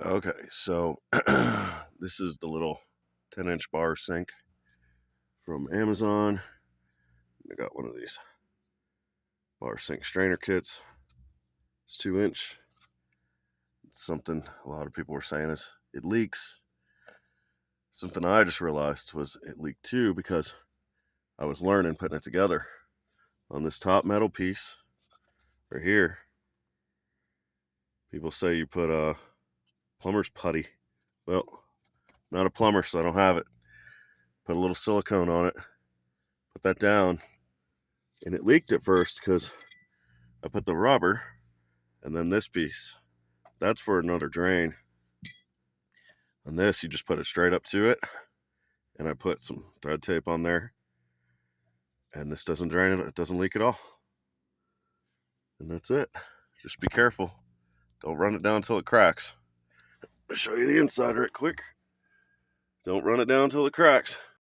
Okay, so this is the little 10-inch bar sink from Amazon. I got one of these bar sink strainer kits. It's 2-inch. Something a lot of people were saying is it leaks. Something I just realized was it leaked too because I was learning putting it together. On this top metal piece right here, people say you put a plumber's putty. Well, not a plumber, so I don't have it. Put a little silicone on it, put that down, and it leaked at first because I put the rubber and then this piece. That's for another drain. On this, you just put it straight up to it, and I put some thread tape on there, and this doesn't drain it. It doesn't leak at all. And that's it. Just be careful. Don't run it down until it cracks. I'll show you the inside right quick. Don't run it down until it cracks.